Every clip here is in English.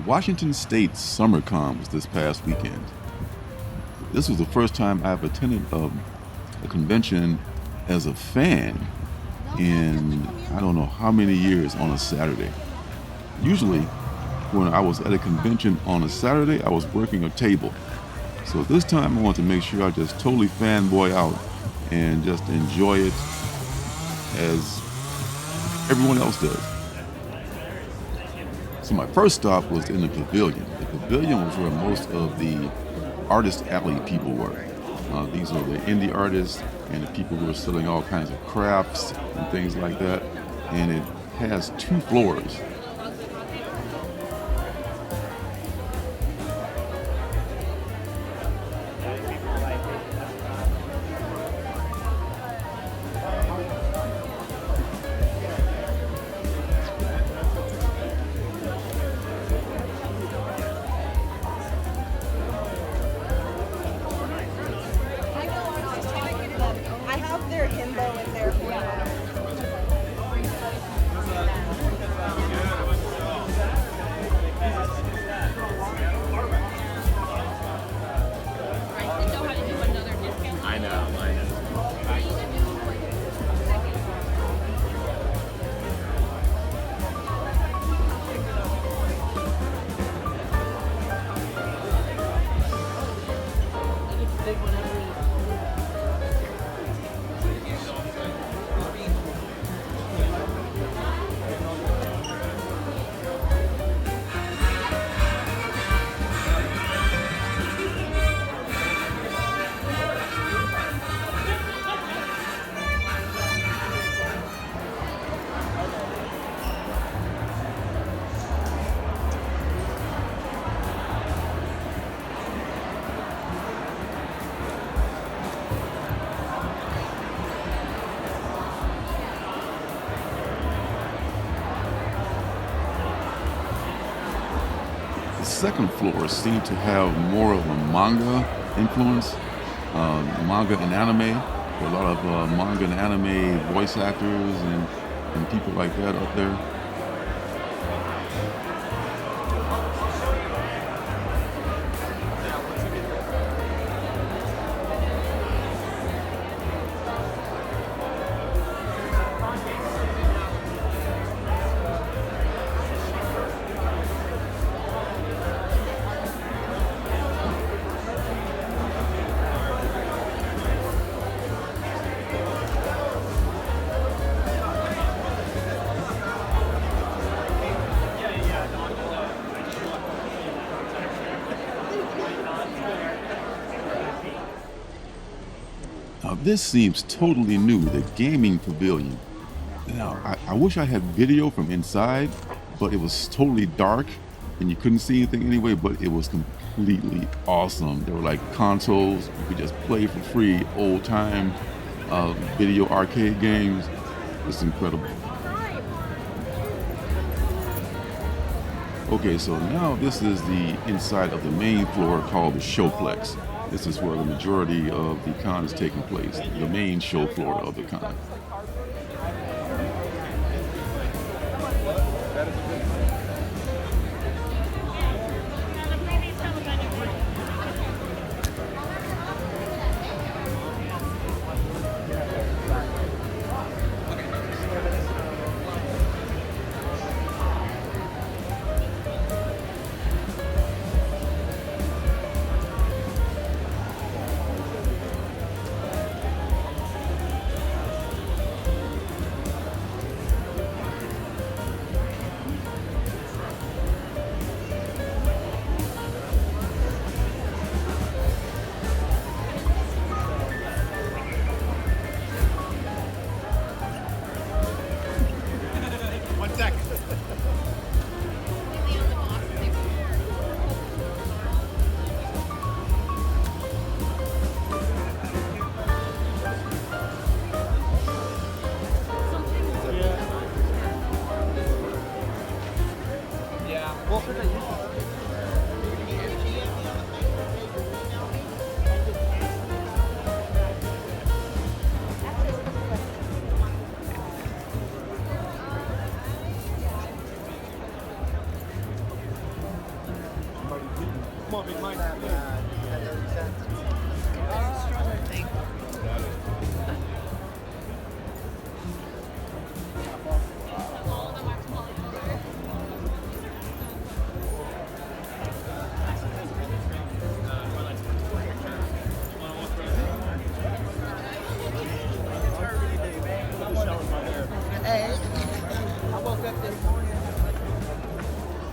Washington State Summer Con was this past weekend. This was the first time I've attended a convention as a fan in I don't know how many years on a Saturday. Usually, when I was at a convention on a Saturday, I was working a table. So this time I want to make sure I just totally fanboy out and just enjoy it as everyone else does. So my first stop was in the Pavilion. The Pavilion was where most of the artist alley people were. These are the indie artists and the people who are selling all kinds of crafts and things like that. And it has 2 floors. I have their himbo in there for I know. The second floor seemed to have more of a manga influence, manga and anime. There are a lot of manga and anime voice actors and people like that up there. Now this seems totally new, the gaming pavilion. Now I wish I had video from inside, but it was totally dark and you couldn't see anything anyway, but it was completely awesome. There were like consoles, you could just play for free, old time video arcade games. It's incredible. Okay, so now this is the inside of the main floor called the Show Plex. This is where the majority of the con is taking place, the main show floor of the con.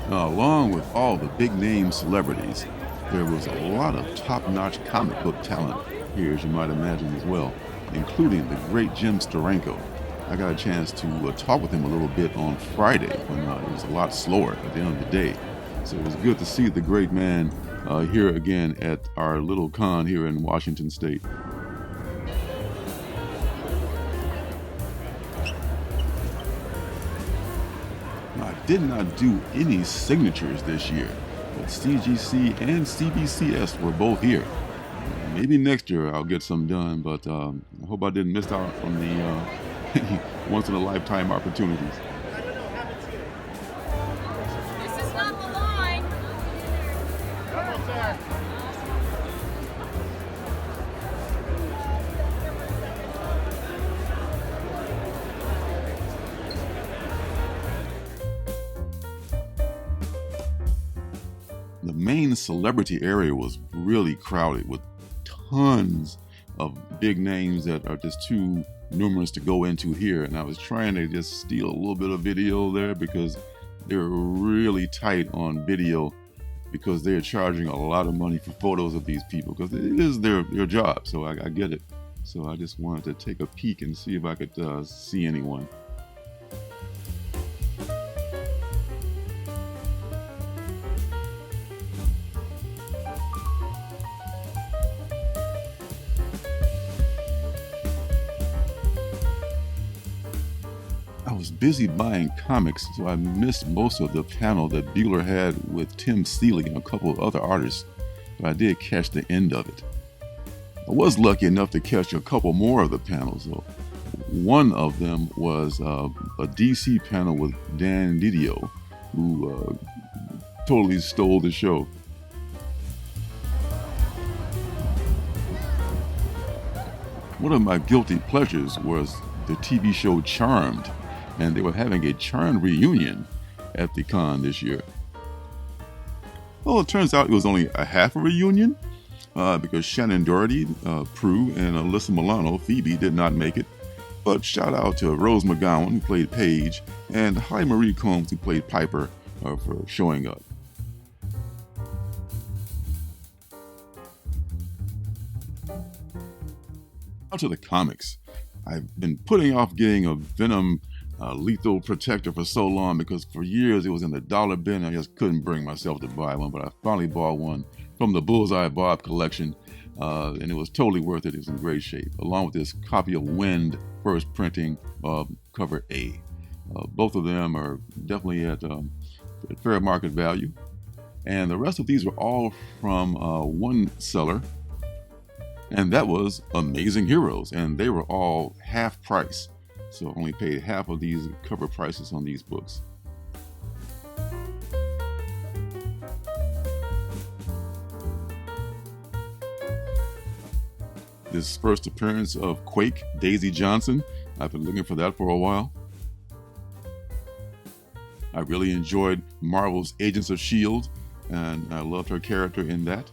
Now, along with all the big name celebrities, there was a lot of top-notch comic book talent here, as you might imagine as well, including the great Jim Steranko. I got a chance to talk with him a little bit on Friday when it was a lot slower at the end of the day. So it was good to see the great man here again at our little con here in Washington State. I did not do any signatures this year, but CGC and CBCS were both here. Maybe next year I'll get some done, but I hope I didn't miss out on the once-in-a-lifetime opportunities. This is not the line. The main celebrity area was really crowded with tons of big names that are just too numerous to go into here. And I was trying to just steal a little bit of video there because they're really tight on video because they're charging a lot of money for photos of these people because it is their job. So I get it. So I just wanted to take a peek and see if I could see anyone. I was busy buying comics, so I missed most of the panel that Bueller had with Tim Seeley and a couple of other artists, but I did catch the end of it. I was lucky enough to catch a couple more of the panels, though. One of them was a DC panel with Dan Didio, who totally stole the show. One of my guilty pleasures was the TV show Charmed, and they were having a Charmed reunion at the con this year. Well, it turns out it was only a half a reunion because Shannon Doherty, Prue, and Alyssa Milano, Phoebe, did not make it. But shout out to Rose McGowan, who played Paige, and Holly Marie Combs, who played Piper, for showing up. Now to the comics. I've been putting off getting a Venom Lethal Protector for so long because for years it was in the dollar bin. I just couldn't bring myself to buy one, but I finally bought one from the Bullseye Bob collection, and it was totally worth it. It was in great shape, along with this copy of Wind first printing cover A. Both of them are definitely at fair market value, and the rest of these were all from one seller, and that was Amazing Heroes, and they were all half price. So I only paid half of these cover prices on these books. This first appearance of Quake, Daisy Johnson, I've been looking for that for a while. I really enjoyed Marvel's Agents of S.H.I.E.L.D., and I loved her character in that.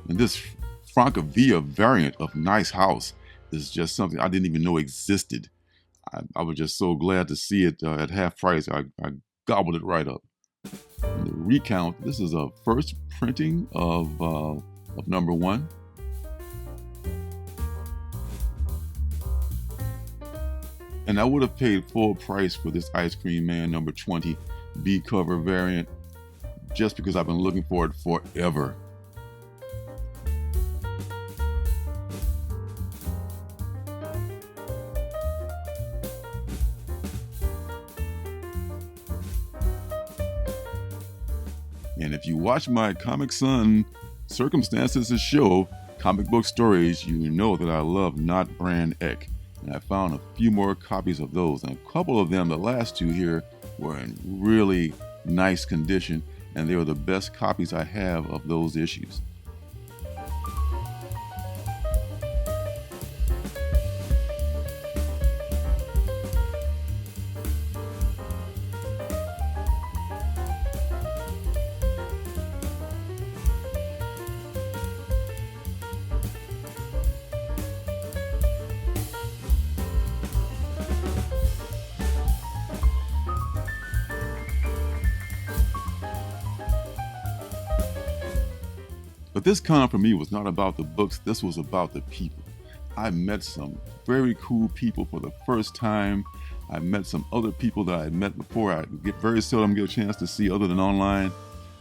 And this Francavilla variant of Nice House is just something I didn't even know existed. I was just so glad to see it at half price. I gobbled it right up. In the recount, this is a first printing of number 1. And I would have paid full price for this Ice Cream Man number 20 B cover variant just because I've been looking for it forever. And if you watch my Comic Sun Circumstances show, Comic Book Stories, you know that I love Not Brand Eck. And I found a few more copies of those. And a couple of them, the last two here, were in really nice condition, and they were the best copies I have of those issues. But this con for me was not about the books, this was about the people. I met some very cool people for the first time. I met some other people that I had met before. I very seldom get a chance to see other than online.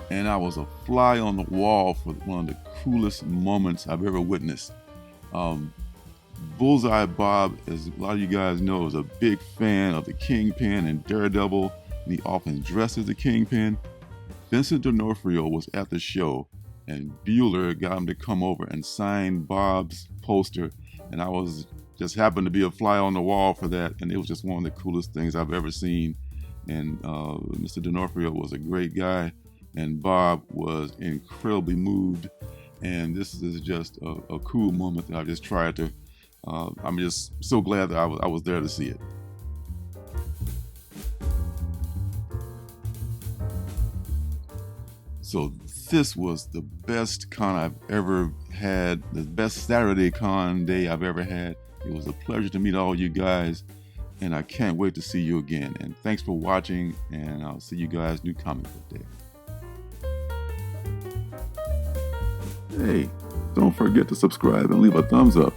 And I was a fly on the wall for one of the coolest moments I've ever witnessed. Bullseye Bob, as a lot of you guys know, is a big fan of the Kingpin and Daredevil, and he often dresses the Kingpin. Vincent D'Onofrio was at the show, and Bueller got him to come over and sign Bob's poster, and I was just happened to be a fly on the wall for that, and it was just one of the coolest things I've ever seen. And Mr. D'Onofrio was a great guy, and Bob was incredibly moved, and this is just a cool moment that I just tried to, I'm just so glad that I was there to see it. So this was the best con I've ever had, the best Saturday con day I've ever had. It was a pleasure to meet all you guys, and I can't wait to see you again. And thanks for watching, and I'll see you guys New Comic Book Day. Hey, don't forget to subscribe and leave a thumbs up.